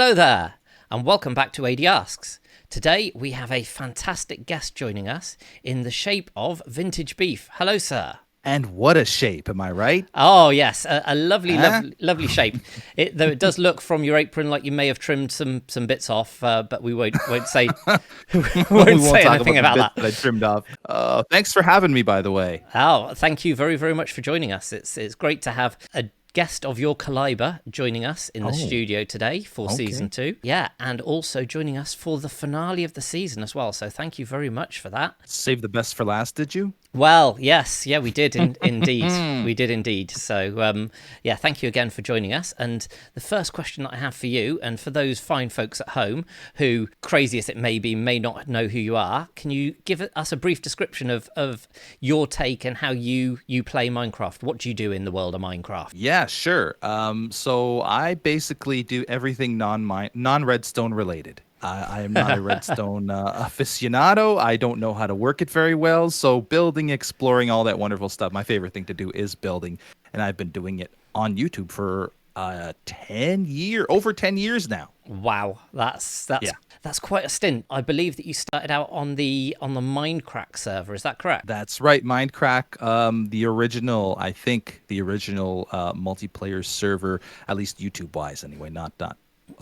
Hello there, and welcome back to Adie Asks. Today we have a fantastic guest joining us in the shape of VintageBeef. Hello, sir. And what a shape, am I right? Oh, yes, a lovely, lovely shape. Though it does look from your apron like you may have trimmed some bits off, but we won't say we won't say anything about that. I trimmed off. Thanks for having me, by the way. Oh, thank you very, very much for joining us. It's great to have a guest of your caliber joining us in the studio today for season 2. Yeah, and also joining us for the finale of the season as well. So thank you very much for that. Save the best for last, did you? Well, yes, yeah, we did indeed. We did indeed. So, yeah, thank you again for joining us. And the first question that I have for you, and for those fine folks at home who, crazy as it may be, may not know who you are, can you give us a brief description of your take and how you play Minecraft? What do you do in the world of Minecraft? Yeah, sure. So I basically do everything non-redstone related. I am not a redstone aficionado. I don't know how to work it very well. So building, exploring, all that wonderful stuff. My favorite thing to do is building. And I've been doing it on YouTube for over 10 years now. Wow, that's quite a stint. I believe that you started out on the Mindcrack server. Is that correct? That's right, Mindcrack, the original multiplayer server, at least YouTube wise anyway, not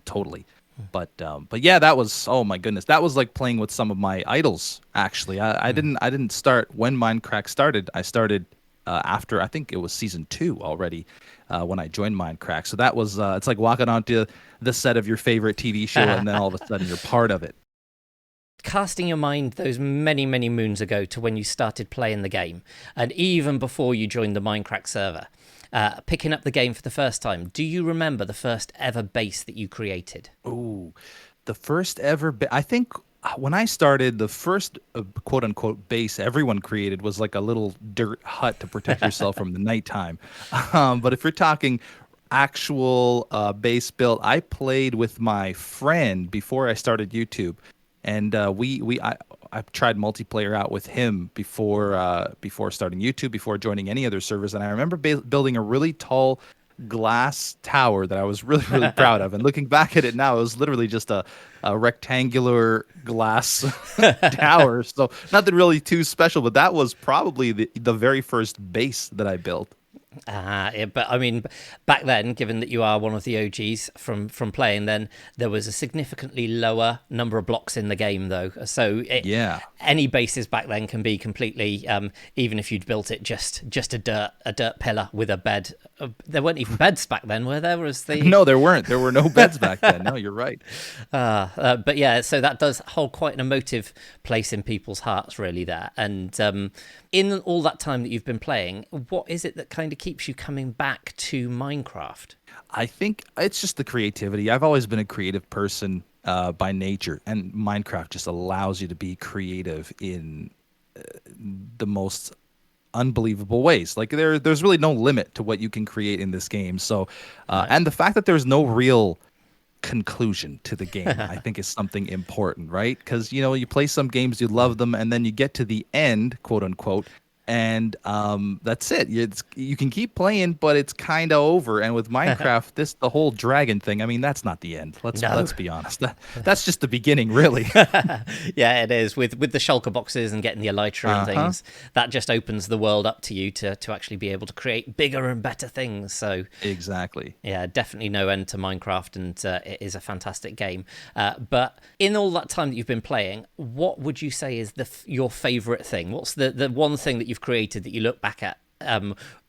totally. But yeah, that was, oh my goodness, that was like playing with some of my idols. Actually, I didn't start when Mindcrack started. I started after, I think it was season 2 already, when I joined Mindcrack. So that was it's like walking onto the set of your favorite TV show and then all of a sudden you're part of it. Casting your mind those many, many moons ago to when you started playing the game, and even before you joined the Mindcrack server, picking up the game for the first time, do you remember the first ever base that you created? Ooh, the first ever I think when I started, the first quote-unquote base everyone created was like a little dirt hut to protect yourself from the nighttime. But if you're talking actual base build, I played with my friend before I started YouTube. And I tried multiplayer out with him before starting YouTube, before joining any other servers. And I remember building a really tall glass tower that I was really, really proud of. And looking back at it now, it was literally just a rectangular glass tower. So nothing really too special, but that was probably the very first base that I built. Yeah, but I mean, back then, given that you are one of the OGs from playing, then there was a significantly lower number of blocks in the game, though. So any bases back then can be completely, even if you'd built it just a dirt pillar with a bed. There weren't even beds back then, were there? No, there weren't. There were no beds back then. No, you're right. But yeah, so that does hold quite an emotive place in people's hearts, really. There, and in all that time that you've been playing, what is it that kind of keeps you coming back to Minecraft? I think it's just the creativity. I've always been a creative person by nature, and Minecraft just allows you to be creative in the most unbelievable ways. Like there's really no limit to what you can create in this game. So and the fact that there's no real conclusion to the game, I think is something important, right? Because you play some games, you love them, and then you get to the end, quote unquote, and that's it. You can keep playing, but it's kind of over. And with Minecraft, the whole dragon thing, I mean, that's not the end. Let's be honest. That's just the beginning, really. Yeah, it is. With the shulker boxes and getting the elytra and things, that just opens the world up to you to actually be able to create bigger and better things. So exactly. Yeah, definitely no end to Minecraft, and it is a fantastic game. But in all that time that you've been playing, what would you say is your favorite thing? What's the one thing that you've created that you look back at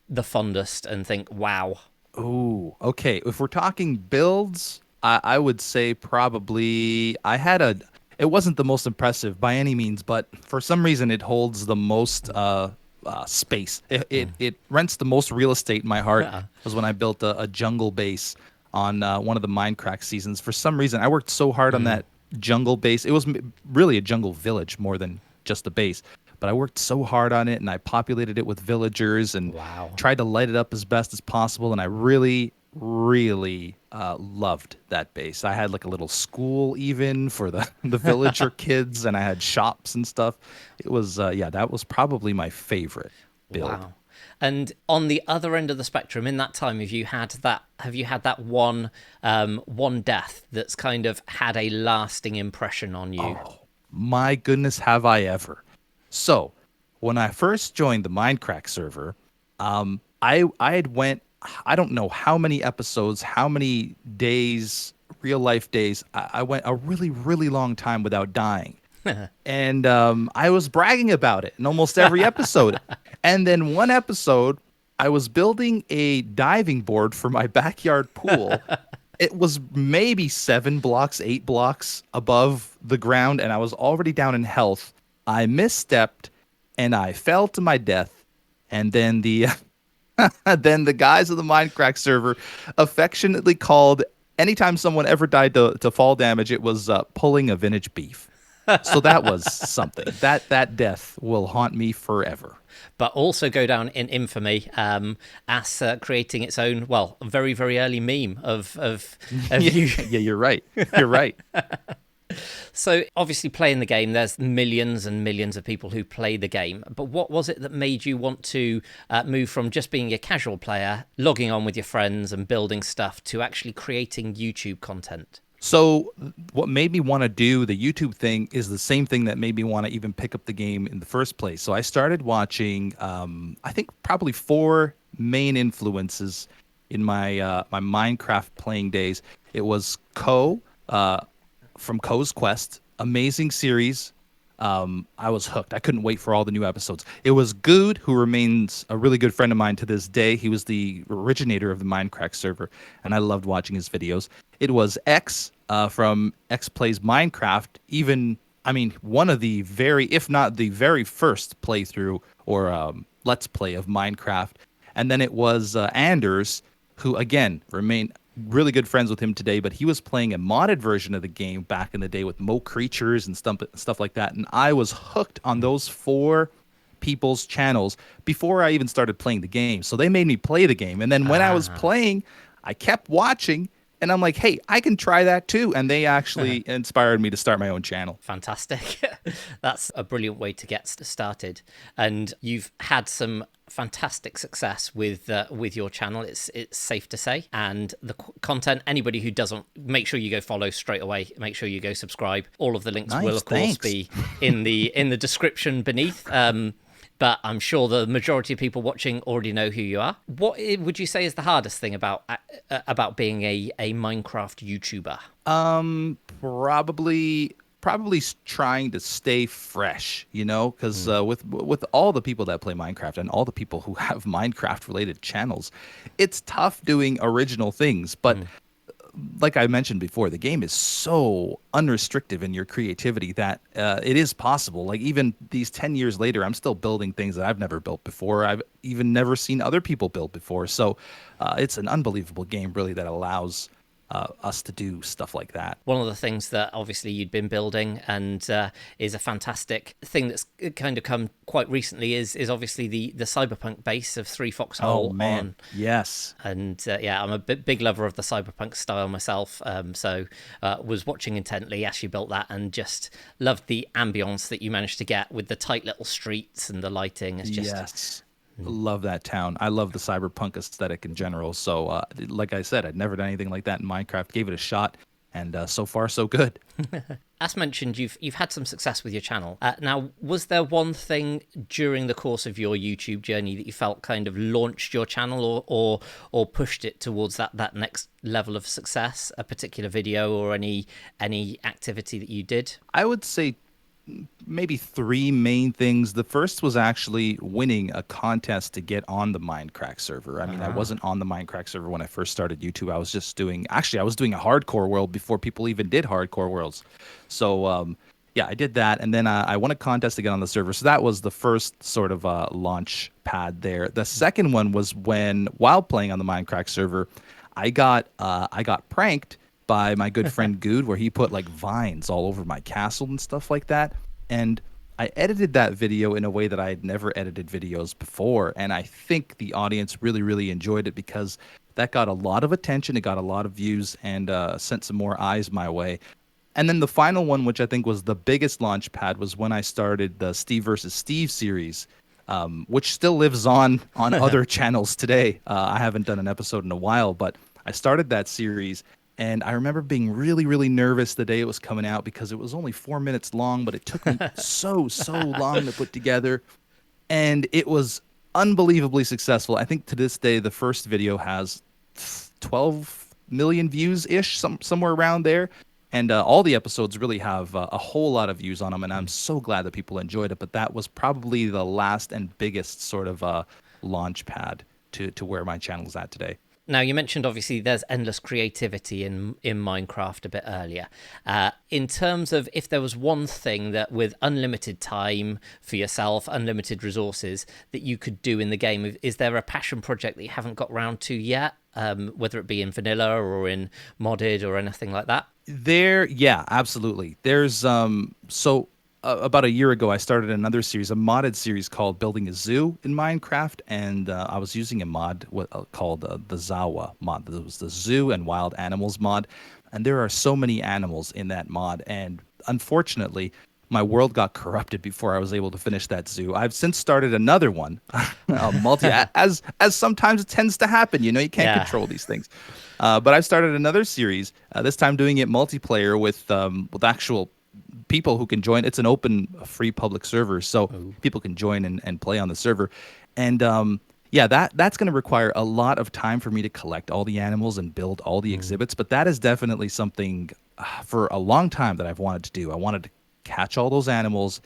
the fondest and think, wow? Oh, okay. If we're talking builds, I would say probably it wasn't the most impressive by any means, but for some reason it holds the most space. It rents the most real estate in my heart. Was when I built a jungle base on one of the Minecraft seasons. For some reason, I worked so hard on that jungle base. It was really a jungle village more than just a base. But I worked so hard on it, and I populated it with villagers and tried to light it up as best as possible. And I really, really loved that base. I had like a little school even for the villager kids, and I had shops and stuff. It was, that was probably my favorite build. Wow. And on the other end of the spectrum, in that time, have you had that one death that's kind of had a lasting impression on you? Oh, my goodness, have I ever. So, when I first joined the Mindcrack server, I had went, I don't know how many episodes, how many days, real life days. I went a really, really long time without dying. And I was bragging about it in almost every episode. And then one episode, I was building a diving board for my backyard pool. It was maybe 7 blocks, 8 blocks above the ground, and I was already down in health. I misstepped, and I fell to my death. And then the then the guys of the Mindcrack server affectionately called anytime someone ever died to fall damage, it was pulling a VintageBeef. So that was something. That death will haunt me forever. But also go down in infamy as creating its own, well, very, very early meme of you. Yeah, you're right. You're right. So obviously playing the game, there's millions and millions of people who play the game. But what was it that made you want to move from just being a casual player, logging on with your friends and building stuff, to actually creating YouTube content? So what made me want to do the YouTube thing is the same thing that made me want to even pick up the game in the first place. So I started watching, I think probably 4 main influences in my my Minecraft playing days. It was Ko from Ko's Quest, amazing series. I was hooked. I couldn't wait for all the new episodes. It was Good, who remains a really good friend of mine to this day. He was the originator of the Mindcrack server, and I loved watching his videos. It was X from X Plays Minecraft. One of the very, if not the very first playthrough or Let's Play of Minecraft. And then it was Anders, who, again, remained really good friends with him today, but he was playing a modded version of the game back in the day with Mo creatures and stuff like that. And I was hooked on those 4 people's channels before I even started playing the game. So they made me play the game. And then when I was playing, I kept watching, and I'm like, hey, I can try that too. And they actually inspired me to start my own channel. Fantastic. That's a brilliant way to get started. And you've had some fantastic success with your channel, it's safe to say. And the content, anybody who doesn't, make sure you go follow straight away. Make sure you go subscribe. All of the links will, of course, be in the description beneath. But I'm sure the majority of people watching already know who you are. What would you say is the hardest thing about being a Minecraft YouTuber? Probably trying to stay fresh, because with all the people that play Minecraft and all the people who have Minecraft related channels, it's tough doing original things. But like I mentioned before, the game is so unrestricted in your creativity that it is possible. Like even these 10 years later, I'm still building things that I've never built before. I've even never seen other people build before. So it's an unbelievable game, really, that allows us to do stuff like that. One of the things that obviously you'd been building and is a fantastic thing that's kind of come quite recently is obviously the cyberpunk base of 3 Foxhole. Oh man, yes. And I'm a big lover of the cyberpunk style myself, so was watching intently as you built that and just loved the ambience that you managed to get with the tight little streets and the lighting. It's just... Yes. Love that town. I love the cyberpunk aesthetic in general. So, like I said, I'd never done anything like that in Minecraft. Gave it a shot, and so far, so good. As mentioned, you've had some success with your channel. Now, was there one thing during the course of your YouTube journey that you felt kind of launched your channel or pushed it towards that next level of success? A particular video or any activity that you did? I would say maybe 3 main things. The first was actually winning a contest to get on the Mindcrack server. I mean, I wasn't on the Mindcrack server when I first started YouTube. I was just doing a hardcore world before people even did hardcore worlds. So, yeah, I did that. And then I won a contest to get on the server. So that was the first sort of launch pad there. The second one was while playing on the Mindcrack server, I got pranked by my good friend Good, where he put like vines all over my castle and stuff like that. And I edited that video in a way that I had never edited videos before. And I think the audience really, really enjoyed it because that got a lot of attention. It got a lot of views and sent some more eyes my way. And then the final one, which I think was the biggest launch pad, was when I started the Steve versus Steve series which still lives on other channels today. I haven't done an episode in a while, but I started that series. And I remember being really, really nervous the day it was coming out because it was only 4 minutes long, but it took me so long to put together. And it was unbelievably successful. I think to this day, the first video has 12 million views-ish, somewhere around there. And all the episodes really have a whole lot of views on them, and I'm so glad that people enjoyed it. But that was probably the last and biggest sort of launch pad to where my channel is at today. Now, you mentioned, obviously, there's endless creativity in Minecraft a bit earlier. In terms of if there was one thing that with unlimited time for yourself, unlimited resources, that you could do in the game, is there a passion project that you haven't got round to yet, whether it be in vanilla or in modded or anything like that? Yeah, absolutely. There's about a year ago, I started another series, a modded series called Building a Zoo in Minecraft, and I was using a mod called the Zawa mod. It was the Zoo and Wild Animals mod, and there are so many animals in that mod, and unfortunately, my world got corrupted before I was able to finish that zoo. I've since started another one, as sometimes it tends to happen. You know, you can't control these things. But I've started another series, this time doing it multiplayer with actual people who can join. It's an open, free public server, so people can join and play on the server. And that's going to require a lot of time for me to collect all the animals and build all the exhibits. But that is definitely something for a long time that I've wanted to do. I wanted to catch all those animals,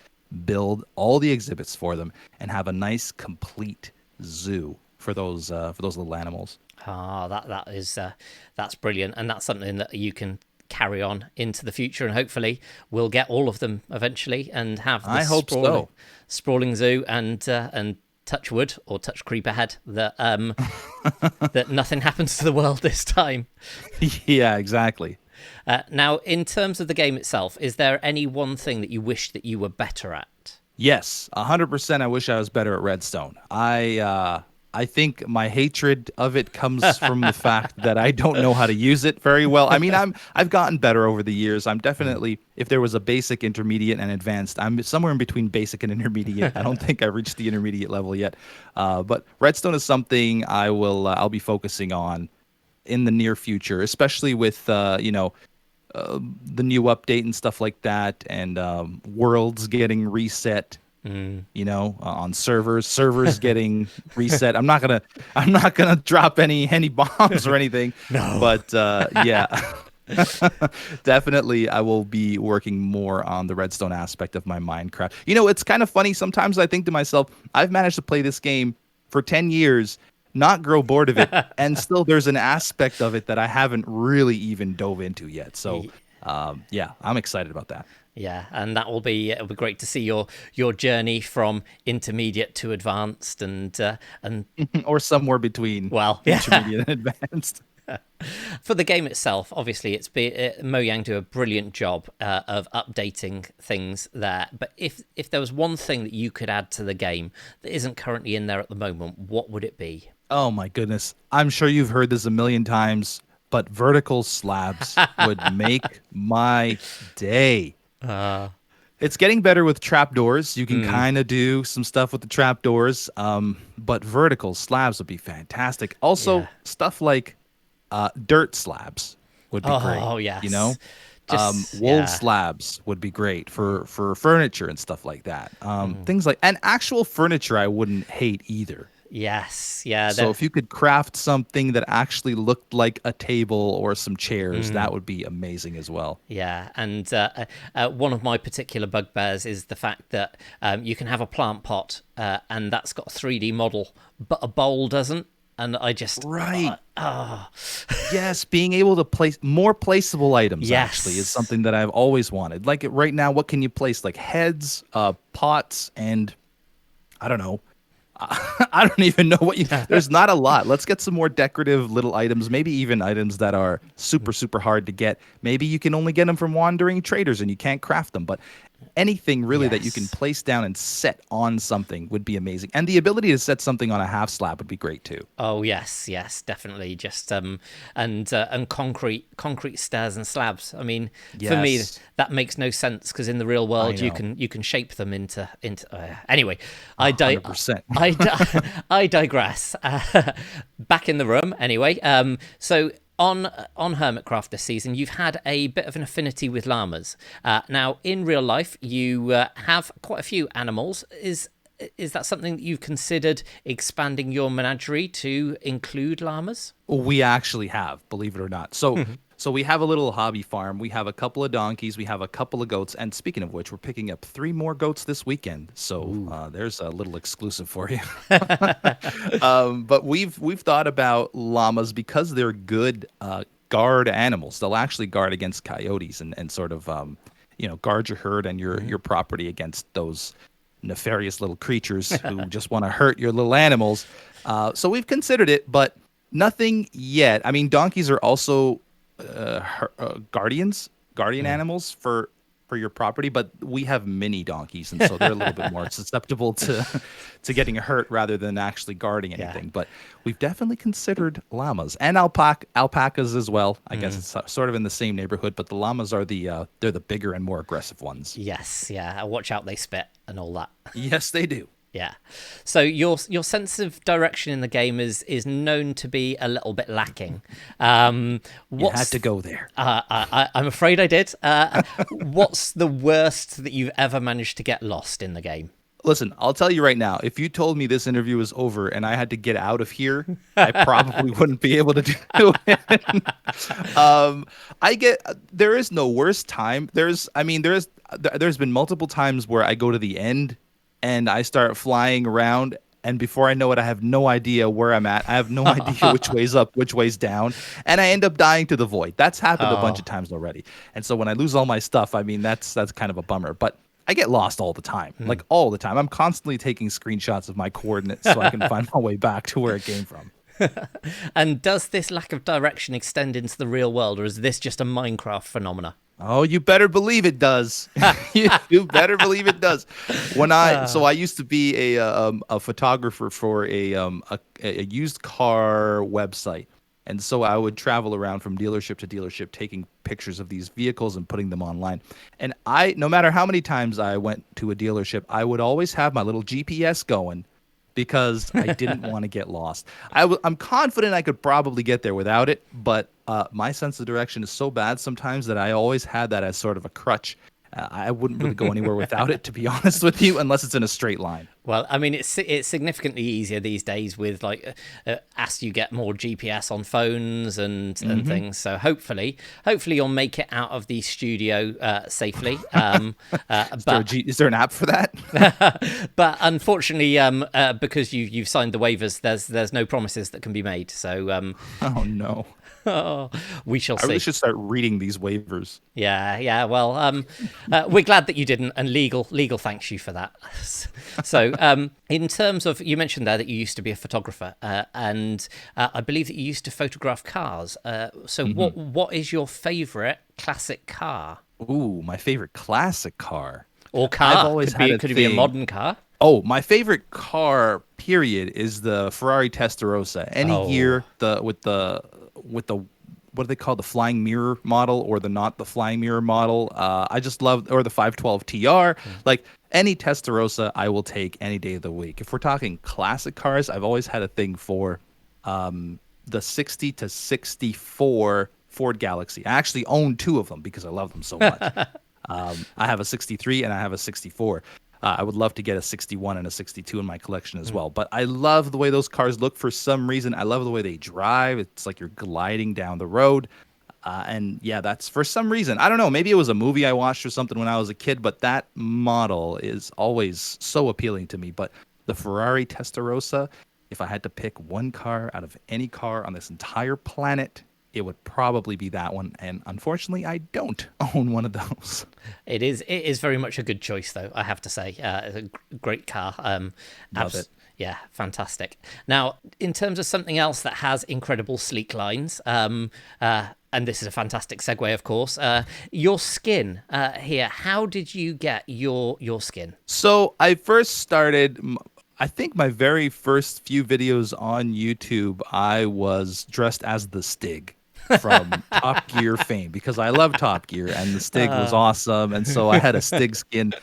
build all the exhibits for them, and have a nice, complete zoo for those little animals. That's brilliant, and that's something that you can carry on into the future, and hopefully we'll get all of them eventually and have this sprawling zoo and touch wood or touch creep ahead that that nothing happens to the world this time. Yeah, exactly. Now, in terms of the game itself, is there any one thing that you wish that you were better at? Yes, 100%. I wish I was better at redstone. I think my hatred of it comes from the fact that I don't know how to use it very well. I mean, I've gotten better over the years. I'm definitely, if there was a basic, intermediate, and advanced, I'm somewhere in between basic and intermediate. I don't think I've reached the intermediate level yet. But redstone is something I'll be focusing on in the near future, especially with the new update and stuff like that, and worlds getting reset. On servers getting reset. I'm not gonna drop any bombs or anything. No. But definitely I will be working more on the redstone aspect of my Minecraft. It's kind of funny. Sometimes I think to myself, I've managed to play this game for 10 years, not grow bored of it, and still there's an aspect of it that I haven't really even dove into yet. So I'm excited about that. Yeah, and it'll be great to see your journey from intermediate to advanced and or somewhere between intermediate and advanced. For the game itself, obviously, Mojang do a brilliant job of updating things there. But if there was one thing that you could add to the game that isn't currently in there at the moment, what would it be? Oh my goodness, I'm sure you've heard this a million times, but vertical slabs would make my day. It's getting better with trapdoors. You can kind of do some stuff with the trapdoors, but vertical slabs would be fantastic. Also, stuff like dirt slabs would be great. Oh, yes. Wool slabs would be great for furniture and stuff like that. Things like, and actual furniture I wouldn't hate either. Yes, yeah. So if you could craft something that actually looked like a table or some chairs, that would be amazing as well. Yeah, and one of my particular bugbears is the fact that you can have a plant pot and that's got a 3D model, but a bowl doesn't. And I just... Right. Yes, being able to place more placeable items actually is something that I've always wanted. Like right now, what can you place? Like heads, pots, and I don't know. I don't even know what there's not a lot. Let's get some more decorative little items, maybe even items that are super, super hard to get. Maybe you can only get them from wandering traders and you can't craft them. But anything really that you can Yes. place down and set on something would be amazing. And the ability to set something on a half slab would be great too. Oh yes, yes, definitely. Just and concrete stairs and slabs. I mean, for me, Yes. that makes no sense because in the real world, know. you can shape them into. Anyway, I di- 100%. I digress. Back in the room, anyway. So on Hermitcraft this season, you've had a bit of an affinity with llamas. Now, in real life, you have quite a few animals. Is that something that you've considered expanding your menagerie to include llamas? We actually have, believe it or not. So we have a little hobby farm. We have a couple of donkeys. We have a couple of goats. And speaking of which, we're picking up 3 more goats this weekend. So there's a little exclusive for you. But we've thought about llamas because they're good guard animals. They'll actually guard against coyotes and sort of guard your herd and your property against those nefarious little creatures who just want to hurt your little animals. So we've considered it, but nothing yet. I mean, donkeys are also guardian animals for your property, but we have mini donkeys, and so they're a little bit more susceptible to getting hurt rather than actually guarding anything. Yeah. But we've definitely considered llamas and alpacas as well. I guess it's sort of in the same neighborhood, but the llamas are they're the bigger and more aggressive ones. Yes, yeah. Watch out, they spit and all that. Yes, they do. Yeah. So your sense of direction in the game is known to be a little bit lacking. You had to go there. I'm afraid I did. What's the worst that you've ever managed to get lost in the game? Listen, I'll tell you right now, if you told me this interview was over and I had to get out of here, I probably wouldn't be able to do it. There is no worst time. There's been multiple times where I go to the end and I start flying around, and before I know it, I have no idea where I'm at. I have no idea which way's up, which way's down, and I end up dying to the void. That's happened a bunch of times already. And so when I lose all my stuff, I mean, that's kind of a bummer. But I get lost all the time, like all the time. I'm constantly taking screenshots of my coordinates so I can find my way back to where it came from. And does this lack of direction extend into the real world, or is this just a Minecraft phenomena? Oh, you better believe it does. You better believe it does. So I used to be a photographer for a used car website, and so I would travel around from dealership to dealership, taking pictures of these vehicles and putting them online. And no matter how many times I went to a dealership, I would always have my little GPS going, because I didn't want to get lost. I'm confident I could probably get there without it, but my sense of direction is so bad sometimes that I always had that as sort of a crutch. I wouldn't really go anywhere without it, to be honest with you, unless it's in a straight line. Well, I mean, it's significantly easier these days with as you get more GPS on phones and things. So hopefully you'll make it out of the studio safely. Is there an app for that? But unfortunately, because you've signed the waivers, there's no promises that can be made. So oh no. Oh, we shall see. I really should start reading these waivers. Yeah. Well, we're glad that you didn't, and legal thanks you for that. So, in terms of, you mentioned there that you used to be a photographer, and I believe that you used to photograph cars. So, what is your favorite classic car? Ooh, my favorite classic car. Or car? I've always could it be a modern car? Oh, my favorite car, period, is the Ferrari Testarossa. Any year, with the what do they call, the flying mirror model, or not the flying mirror model. I just love, or the 512 TR. Like any Testarossa, I will take any day of the week. If we're talking classic cars, I've always had a thing for the 60 to 64 Ford Galaxy. I actually own 2 of them because I love them so much. I have a 63 and I have a 64. I would love to get a 61 and a 62 in my collection as well. But I love the way those cars look for some reason. I love the way they drive. It's like you're gliding down the road. And yeah, that's for some reason. I don't know. Maybe it was a movie I watched or something when I was a kid, but that model is always so appealing to me. But the Ferrari Testarossa, if I had to pick one car out of any car on this entire planet, it would probably be that one, and unfortunately, I don't own one of those. It is very much a good choice, though, I have to say. It's a great car. Love it. Yeah, fantastic. Now, in terms of something else that has incredible sleek lines, And this is a fantastic segue, of course. Your skin here. How did you get your skin? So I first started, I think my very first few videos on YouTube, I was dressed as the Stig from Top Gear fame because I love Top Gear and the Stig was awesome. And so I had a Stig skin.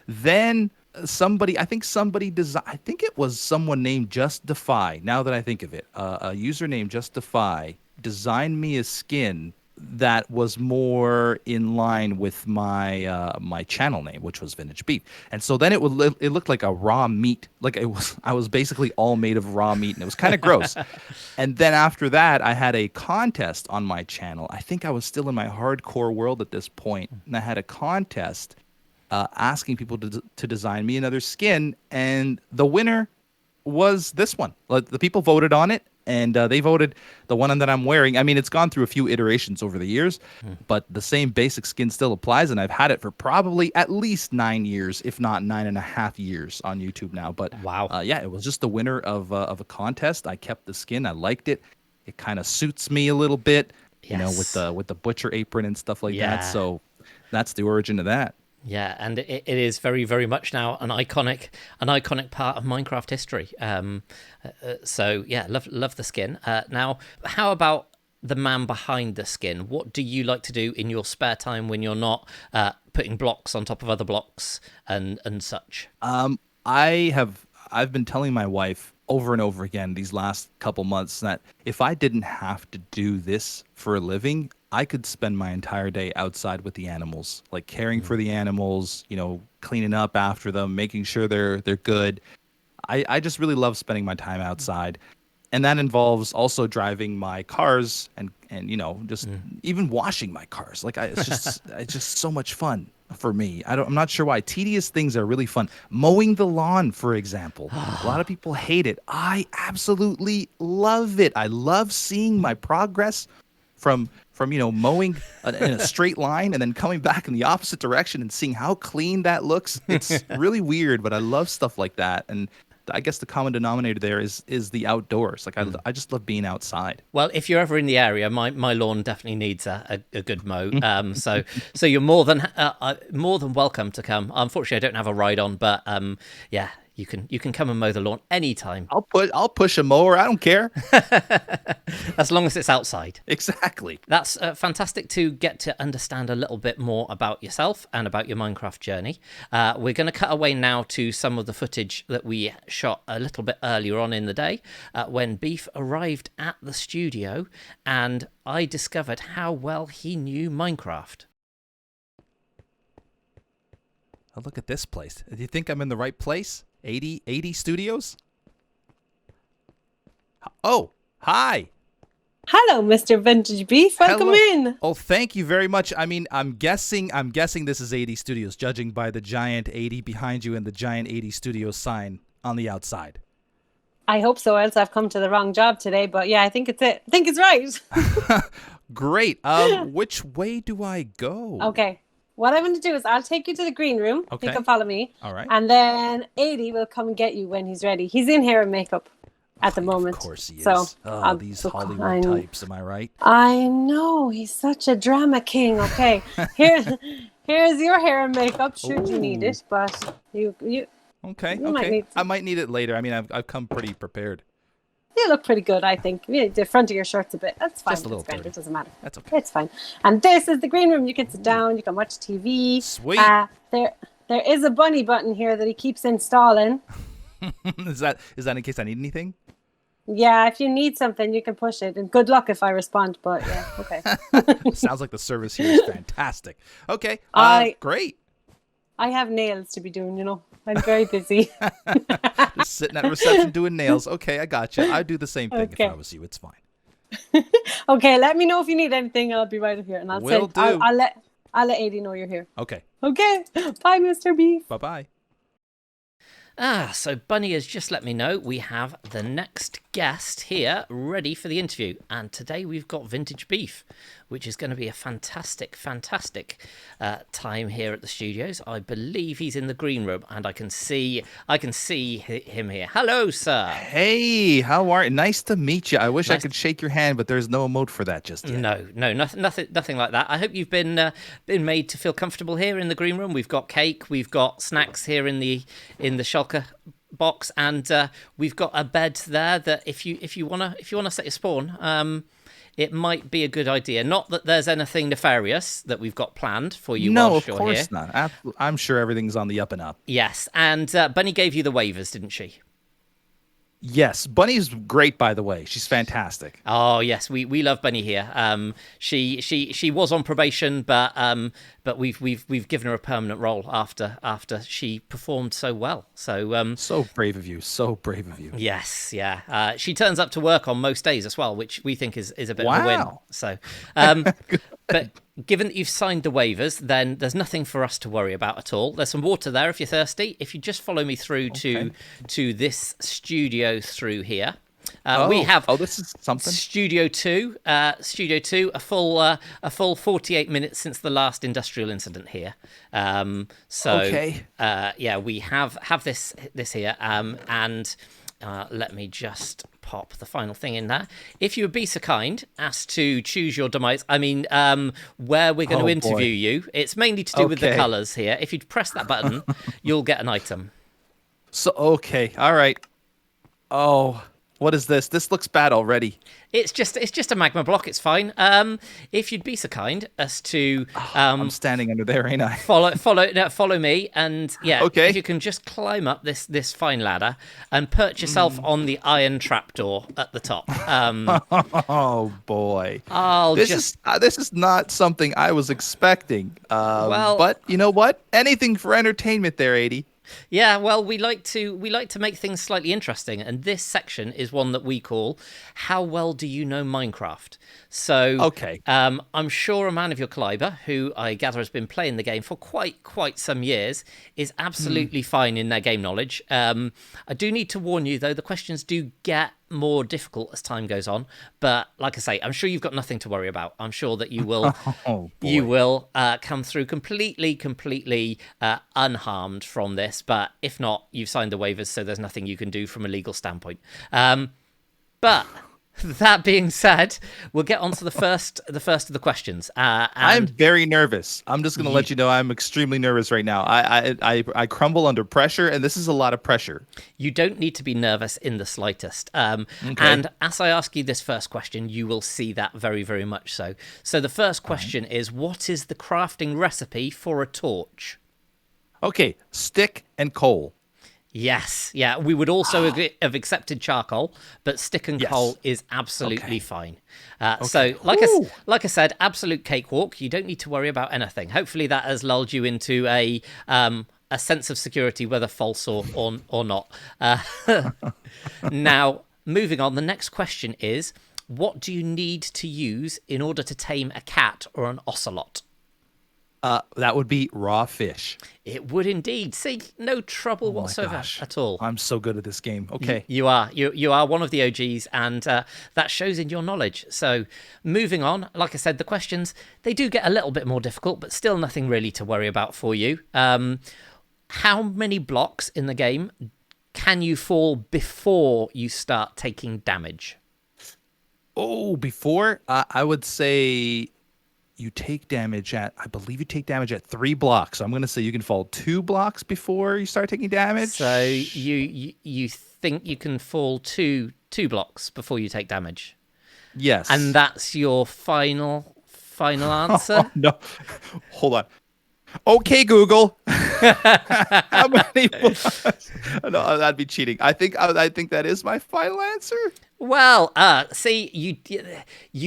Then I think it was someone named Just Defy. Now that I think of it, a user named Just Defy designed me a skin that was more in line with my my channel name, which was VintageBeef. And so then it looked like a raw meat, like I was basically all made of raw meat, and it was kind of gross. And then after that, I had a contest on my channel. I think I was still in my hardcore world at this point, and I had a contest asking people to design me another skin, and the winner was this one. Like, the people voted on it, and they voted the one that I'm wearing. I mean, it's gone through a few iterations over the years, but the same basic skin still applies, and I've had it for probably at least 9 years, if not 9.5 years on YouTube now. But wow, yeah, it was just the winner of a contest. I kept the skin. I liked it. It kind of suits me a little bit, you know, with the butcher apron and stuff like that. So that's the origin of that. Yeah, and it is very, very much now an iconic part of Minecraft history. So yeah, love the skin. Now, how about the man behind the skin? What do you like to do in your spare time when you're not putting blocks on top of other blocks and such? I've been telling my wife over and over again these last couple months that if I didn't have to do this for a living, I could spend my entire day outside with the animals, like caring for the animals, you know, cleaning up after them, making sure they're good. I just really love spending my time outside. And that involves also driving my cars and you know, just even washing my cars. Like it's just so much fun for me. I'm not sure why. Tedious things are really fun. Mowing the lawn, for example. A lot of people hate it. I absolutely love it. I love seeing my progress from you know, mowing in a straight line and then coming back in the opposite direction and seeing how clean that looks. It's really weird, but I love stuff like that. And I guess the common denominator there is the outdoors. Like I just love being outside. Well, if you're ever in the area, my lawn definitely needs a good mow. So you're more than welcome to come. Unfortunately, I don't have a ride on, but yeah. You can come and mow the lawn anytime. I'll push a mower. I don't care. As long as it's outside. Exactly. That's fantastic to get to understand a little bit more about yourself and about your Minecraft journey. We're going to cut away now to some of the footage that we shot a little bit earlier on in the day when Beef arrived at the studio and I discovered how well he knew Minecraft. Oh, look at this place. Do you think I'm in the right place? 80 Studios? Oh, hi. Hello, Mr. VintageBeef. Welcome in. Oh, thank you very much. I mean, I'm guessing this is 80 Studios, judging by the giant 80 behind you and the giant 80 Studios sign on the outside. I hope so, else I've come to the wrong job today. But yeah, I think it's it. I think it's right. Great. Which way do I go? Okay. What I'm going to do is I'll take you to the green room. Okay. You can follow me. All right. And then Adie will come and get you when he's ready. He's in hair and makeup at the moment. Of course he is. So, these Hollywood types, am I right? I know. He's such a drama king. Okay. Here's your hair and makeup should you need it. But you Okay. I might need it later. I mean, I've come pretty prepared. You look pretty good, I think. The front of your shirt's a bit. That's fine. Just a little dirty. It doesn't matter. That's okay. It's fine. And this is the green room. You can sit down. You can watch TV. Sweet. There is a bunny button here that he keeps installing. Is that in case I need anything? Yeah, if you need something, you can push it. And good luck if I respond. But yeah, okay. Sounds like the service here is fantastic. Okay. Great. I have nails to be doing, you know. I'm very busy. Just sitting at reception doing nails. Okay, I got you. I'd do the same thing if I was you. It's fine. Okay, let me know if you need anything. I'll be right here, and I'll let Adie know you're here. Okay. Okay. Bye, Mr. Beef. Bye. So Bunny has just let me know we have the next guest here ready for the interview. And today we've got VintageBeef. which is going to be a fantastic time here at the studios. I believe he's in the green room, and I can see him here. Hello, sir. Hey, how are you? Nice to meet you. I wish I could shake your hand, but there's no emote for that just yet. No, nothing like that. I hope you've been made to feel comfortable here in the green room. We've got cake, we've got snacks here in the shulker box, and we've got a bed there that if you wanna set your spawn, it might be a good idea. Not that there's anything nefarious that we've got planned for you. No, whilst of you're course here. not. I'm sure everything's on the up and up. Yes, and Bunny gave you the waivers, didn't she? Yes, Bunny's great, by the way. She's fantastic. Oh yes, we love Bunny here. She was on probation, but we've given her a permanent role after she performed so well. So so brave of you. So brave of you. Yes, yeah. She turns up to work on most days as well, which we think is a bit of a win. So, but given that you've signed the waivers, then there's nothing for us to worry about at all. There's some water there if you're thirsty. If you just follow me through to this studio through here. We have this is something. Studio 2, a full 48 minutes since the last industrial incident here. We have this here, and let me just pop the final thing in there. If you would be so kind as to choose your demise, where we're going to interview you, it's mainly to do with the colours here. If you press that button, you'll get an item. So, all right. Oh, what is this? This looks bad already. It's just a magma block. It's fine. If you'd be so kind as to, I'm standing under there, ain't I? Follow me, and if you can just climb up this fine ladder and perch yourself on the iron trapdoor at the top. Oh boy, this is not something I was expecting. But you know what? Anything for entertainment, there, Adie. Yeah, well, we like to make things slightly interesting, and this section is one that we call "How Well Do You Know Minecraft?" So, I'm sure a man of your caliber, who I gather has been playing the game for quite some years, is absolutely fine in their game knowledge. I do need to warn you, though, the questions do get more difficult as time goes on, but like I say, I'm sure you've got nothing to worry about. I'm sure that you will come through completely unharmed from this, but if not, you've signed the waivers, so there's nothing you can do from a legal standpoint. But that being said, we'll get on to the first of the questions. I'm very nervous. I'm just going to let you know I'm extremely nervous right now. I crumble under pressure, and this is a lot of pressure. You don't need to be nervous in the slightest. And as I ask you this first question, you will see that very, very much so. So the first question is, what is the crafting recipe for a torch? Okay, stick and coal. Yes, yeah. We would also have accepted charcoal, but stick and coal is absolutely fine. So, like I said, absolute cakewalk. You don't need to worry about anything. Hopefully, that has lulled you into a sense of security, whether false or not. Now, moving on. The next question is: what do you need to use in order to tame a cat or an ocelot? That would be raw fish. It would indeed. See, no trouble whatsoever at all. I'm so good at this game. Okay. You are. You are one of the OGs, and that shows in your knowledge. So, moving on, like I said, the questions, they do get a little bit more difficult, but still nothing really to worry about for you. How many blocks in the game can you fall before you start taking damage? Oh, before? I would say... I believe you take damage at 3 blocks. So I'm going to say you can fall 2 blocks before you start taking damage. So you think you can fall two blocks before you take damage? Yes. And that's your final answer? No. Hold on. Okay, Google. How many blocks? No, that'd be cheating. I think that is my final answer. Well, see, you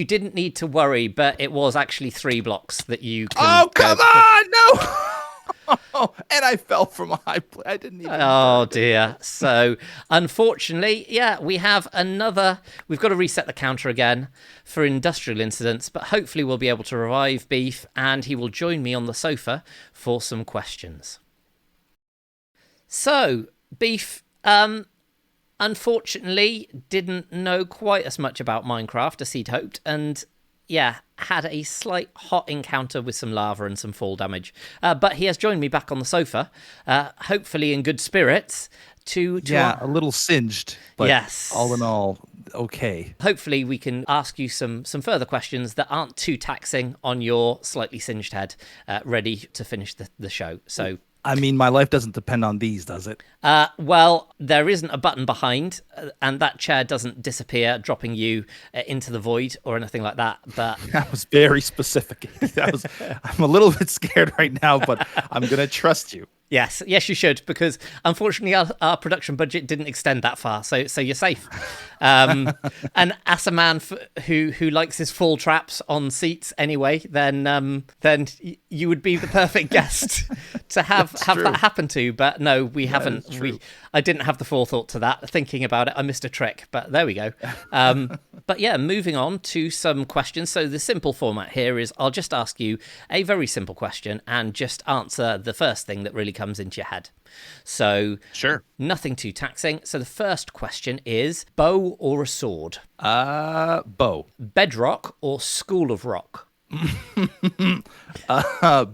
didn't need to worry, but it was actually 3 blocks that you can... Oh, come on! No! And I fell from a high place. I didn't even... Oh, dear. So, unfortunately, we've got to reset the counter again for industrial incidents, but hopefully we'll be able to revive Beef, and he will join me on the sofa for some questions. So, Beef... unfortunately, didn't know quite as much about Minecraft as he'd hoped, and yeah, had a slight hot encounter with some lava and some fall damage. But he has joined me back on the sofa, hopefully in good spirits. A little singed, but yes, all in all, okay. Hopefully we can ask you some further questions that aren't too taxing on your slightly singed head, ready to finish the show. So, I mean, my life doesn't depend on these, does it? Well, there isn't a button behind, and that chair doesn't disappear, dropping you into the void or anything like that. But that was very specific. I'm a little bit scared right now, but I'm going to trust you. Yes, you should, because unfortunately our production budget didn't extend that far, so you're safe. And as a man who likes his full traps on seats anyway, then you would be the perfect guest to have that happen to. But no, we haven't. I didn't have the forethought to that. Thinking about it, I missed a trick. But there we go. But yeah, moving on to some questions. So the simple format here is I'll just ask you a very simple question and just answer the first thing that really comes into your head. So sure, nothing too taxing. So the first question is bow or a sword? Bow. Bedrock or School of Rock?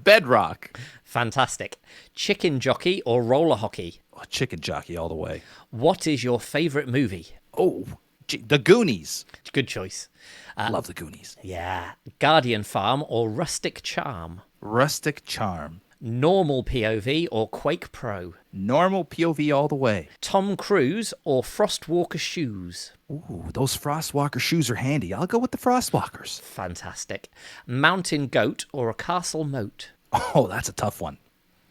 Bedrock. Fantastic. Chicken jockey or roller hockey? Oh, chicken jockey all the way. What is your favorite movie? Oh, The Goonies. Good choice. Love The Goonies. Yeah. Guardian Farm or Rustic Charm? Rustic Charm. Normal POV or Quake Pro? Normal POV all the way. Tom Cruise or Frostwalker shoes? Ooh, those Frostwalker shoes are handy. I'll go with the Frostwalkers. Fantastic. Mountain goat or a castle moat? Oh, that's a tough one.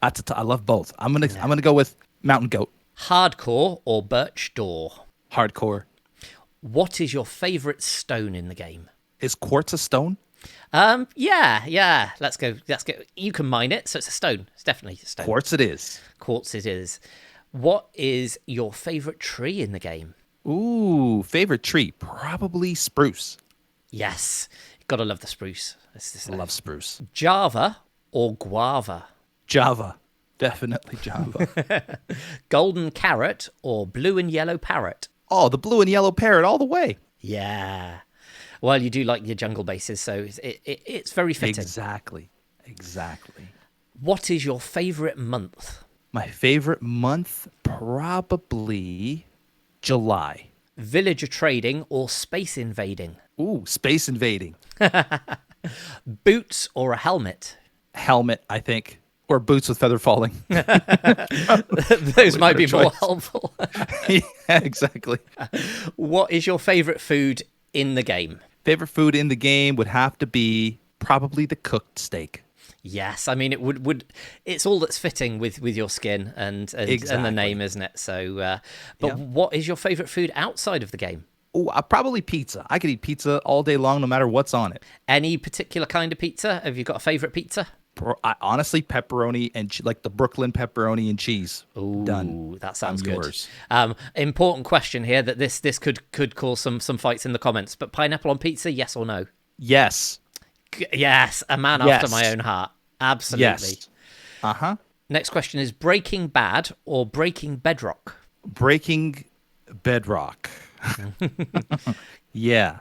I love both. I'm gonna go with Mountain Goat. Hardcore or Birch Door? Hardcore. What is your favorite stone in the game? Is quartz a stone? Yeah. Let's go. You can mine it, so it's a stone. It's definitely a stone. Quartz it is. Quartz it is. What is your favorite tree in the game? Ooh, favorite tree? Probably spruce. Yes. Gotta love the spruce. I love spruce. Java or guava? Java. Definitely Java. Golden carrot or blue and yellow parrot? Oh, the blue and yellow parrot all the way. Yeah. Well, you do like your jungle bases, so it's very fitting. Exactly. What is your favorite month? My favorite month? Probably July. Villager trading or space invading? Ooh, space invading. Boots or a helmet? Helmet, I think. Or boots with feather falling. Those might be more helpful. Yeah, exactly. What is your favorite food in the game? Favorite food in the game would have to be probably the cooked steak. Yes, I mean it would. It's all that's fitting with your skin and the name, isn't it? So, but what is your favorite food outside of the game? Oh, probably pizza. I could eat pizza all day long, no matter what's on it. Any particular kind of pizza? Have you got a favorite pizza? Honestly, pepperoni and like the Brooklyn pepperoni and cheese. Ooh, done. That sounds good. Yours. Important question here that this could cause some fights in the comments. But pineapple on pizza, yes or no? Yes. Yes, a man after my own heart. Absolutely. Yes. Uh-huh. Next question is Breaking Bad or Breaking Bedrock? Breaking Bedrock. Yeah.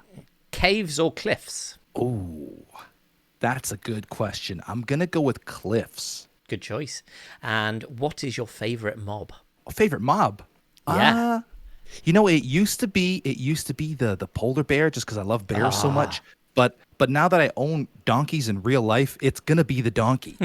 Caves or cliffs? Ooh. That's a good question. I'm going to go with cliffs. Good choice. And what is your favorite mob? Favorite mob? Yeah. It used to be the polar bear just because I love bears so much. But now that I own donkeys in real life, it's going to be the donkey.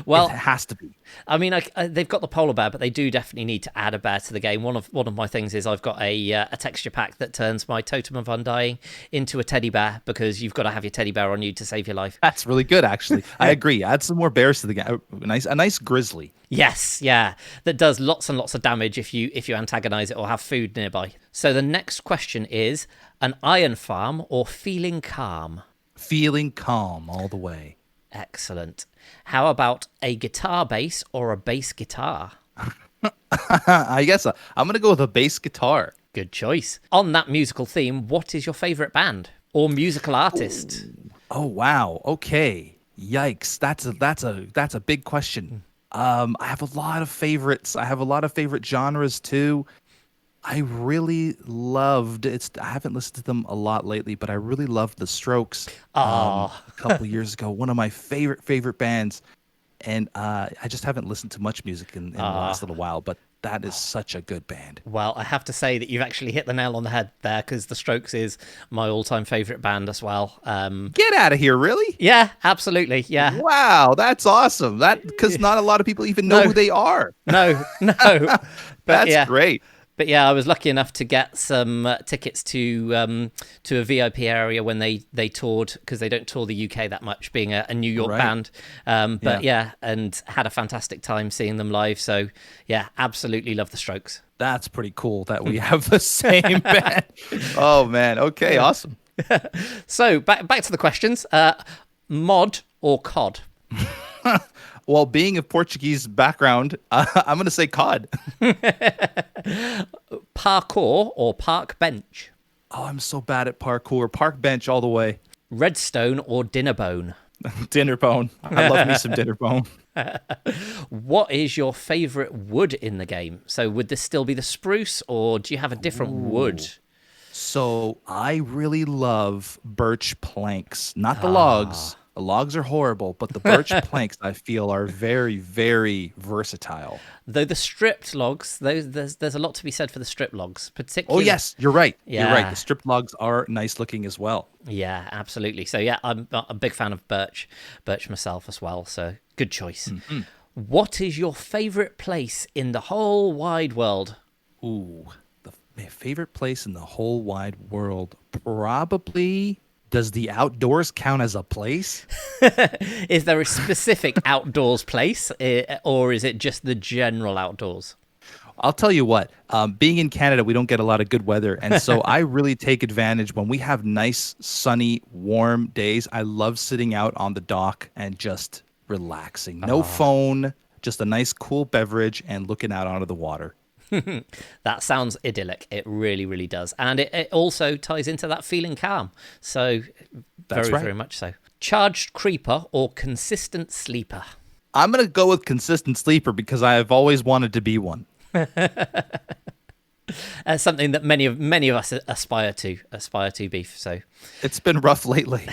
Well, it has to be. I mean, they've got the polar bear, but they do definitely need to add a bear to the game. One of my things is I've got a texture pack that turns my Totem of Undying into a teddy bear because you've got to have your teddy bear on you to save your life. That's really good, actually. I agree. Add some more bears to the game. A nice grizzly. Yes, yeah, that does lots and lots of damage if you antagonize it or have food nearby. So the next question is an iron farm or feeling calm? Feeling calm all the way. Excellent. How about a guitar bass or a bass guitar? I guess I'm going to go with a bass guitar. Good choice. On that musical theme, what is your favorite band or musical artist? Oh wow. Okay. Yikes. That's a big question. I have a lot of favorites. I have a lot of favorite genres too. I really loved it's. I haven't listened to them a lot lately, but I really loved the Strokes. A couple years ago, one of my favorite bands, and I just haven't listened to much music in the last little while. But that is such a good band. Well, I have to say that you've actually hit the nail on the head there, because the Strokes is my all-time favorite band as well. Get out of here, really? Yeah, absolutely. Yeah. Wow, that's awesome. That because not a lot of people even know who they are. No. But That's great. But yeah, I was lucky enough to get some tickets to a VIP area when they toured, because they don't tour the UK that much, being a New York band. But yeah, and had a fantastic time seeing them live. So yeah, absolutely love the Strokes. That's pretty cool that we have the same band. Oh man, okay, awesome. So back to the questions. Mod or COD? Well, being of Portuguese background, I'm going to say COD. Parkour or park bench? Oh, I'm so bad at parkour. Park bench all the way. Redstone or dinner bone? Dinner bone. I love me some dinner bone. What is your favorite wood in the game? So would this still be the spruce, or do you have a different wood? So I really love birch planks, not the logs. The logs are horrible, but the birch planks I feel are very, very versatile. Though the stripped logs, there's a lot to be said for the stripped logs, particularly. Oh yes, you're right. Yeah. You're right. The stripped logs are nice looking as well. Yeah, absolutely. So yeah, I'm a big fan of birch myself as well. So good choice. Mm-hmm. What is your favorite place in the whole wide world? Ooh, my favorite place in the whole wide world, probably. Does the outdoors count as a place? Is there a specific outdoors place, or is it just the general outdoors? I'll tell you what, being in Canada, we don't get a lot of good weather. And so I really take advantage when we have nice, sunny, warm days. I love sitting out on the dock and just relaxing. No phone, just a nice, cool beverage and looking out onto the water. That sounds idyllic. It really, really does. And it also ties into that feeling calm. So very much so. Charged creeper or consistent sleeper? I'm going to go with consistent sleeper because I have always wanted to be one. Something that many of us aspire to, Beef. So it's been rough lately.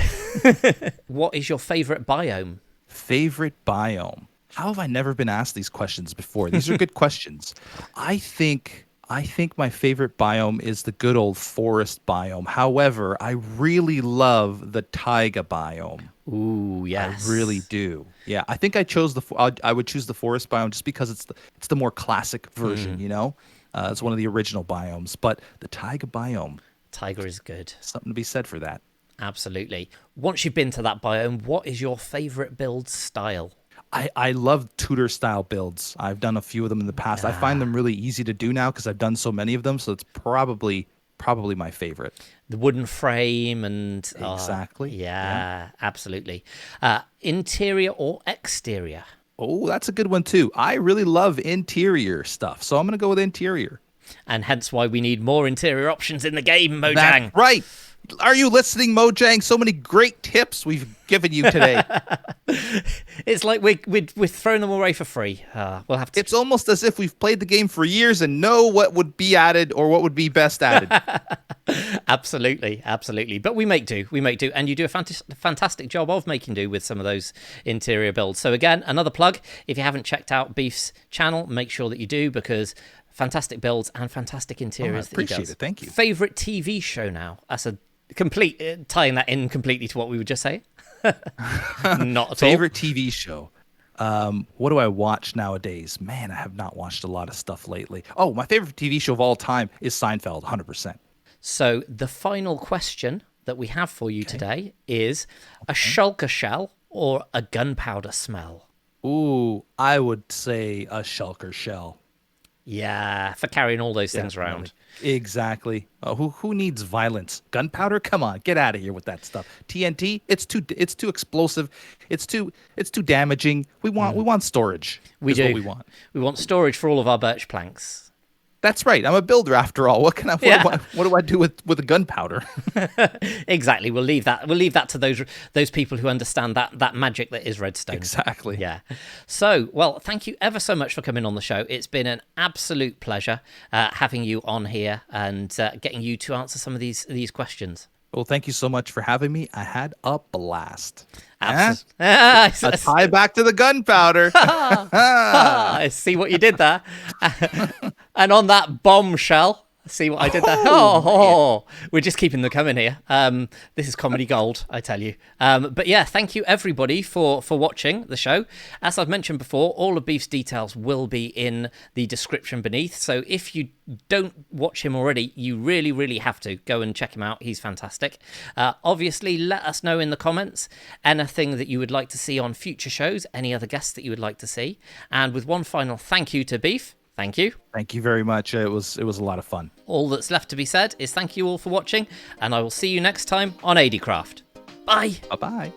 What is your favorite biome? Favorite biome? How have I never been asked these questions before? These are good questions. I think my favorite biome is the good old forest biome. However, I really love the taiga biome. Ooh, yes. I really do. Yeah, I think I would choose the forest biome just because it's the more classic version, you know? It's one of the original biomes, but the taiga biome. Taiga is good. Something to be said for that. Absolutely. Once you've been to that biome, what is your favorite build style? I love Tudor style builds. I've done a few of them in the past. I find them really easy to do now because I've done so many of them. So it's probably my favorite. The wooden frame and exactly. Yeah, absolutely. Interior or exterior? Oh, that's a good one too. I really love interior stuff, so I'm gonna go with interior. And hence why we need more interior options in the game, Mojang. That's right. Are you listening, Mojang? So many great tips we've given you today. It's like we're throwing them away for free. We'll have to. It's almost as if we've played the game for years and know what would be added or what would be best added. Absolutely. But we make do, and you do a fantastic job of making do with some of those interior builds. So again, another plug. If you haven't checked out Beef's channel, make sure that you do, because fantastic builds and fantastic interiors. I appreciate it. Thank you. Favorite TV show now? That's a complete tying that in completely to what we were just saying. Not at Favorite TV show. What do I watch nowadays? Man, I have not watched a lot of stuff lately. Oh, my favorite TV show of all time is Seinfeld, 100%. So the final question that we have for you today is a shulker shell or a gunpowder smell? Ooh, I would say a shulker shell. Yeah, for carrying all those things around. Exactly. Who needs violence? Gunpowder? Come on, get out of here with that stuff. TNT? It's too explosive. It's too damaging. We want storage. We do. What we want. We want storage for all of our birch planks. That's right. I'm a builder after all. What can I? What do I do with the gunpowder? Exactly. We'll leave that to those people who understand that magic that is redstone. Exactly. Yeah. So, well, thank you ever so much for coming on the show. It's been an absolute pleasure having you on here and getting you to answer some of these questions. Well, thank you so much for having me. I had a blast. Absolutely. A tie back to the gunpowder. I see what you did there. And on that bombshell, see what I did there. We're just keeping them coming here. This is comedy gold, I tell you. But yeah, thank you everybody for watching the show. As I've mentioned before, all of Beef's details will be in the description beneath. So if you don't watch him already, you really, really have to go and check him out. He's fantastic. Obviously, let us know in the comments anything that you would like to see on future shows, any other guests that you would like to see. And with one final thank you to Beef. Thank you. Thank you very much. It was a lot of fun. All that's left to be said is thank you all for watching, and I will see you next time on BDCraft. Bye. Bye-bye.